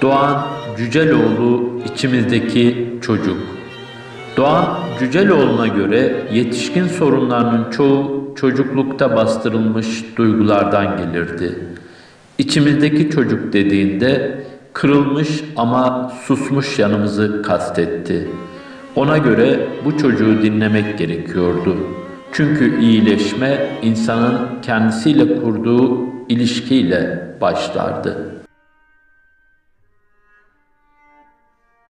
Doğan Cüceloğlu içimizdeki çocuk. Doğan Cüceloğlu'na göre yetişkin sorunlarının çoğu çocuklukta bastırılmış duygulardan gelirdi. İçimizdeki çocuk dediğinde kırılmış ama susmuş yanımızı kastetti. Ona göre bu çocuğu dinlemek gerekiyordu. Çünkü iyileşme insanın kendisiyle kurduğu ilişkiyle başlardı.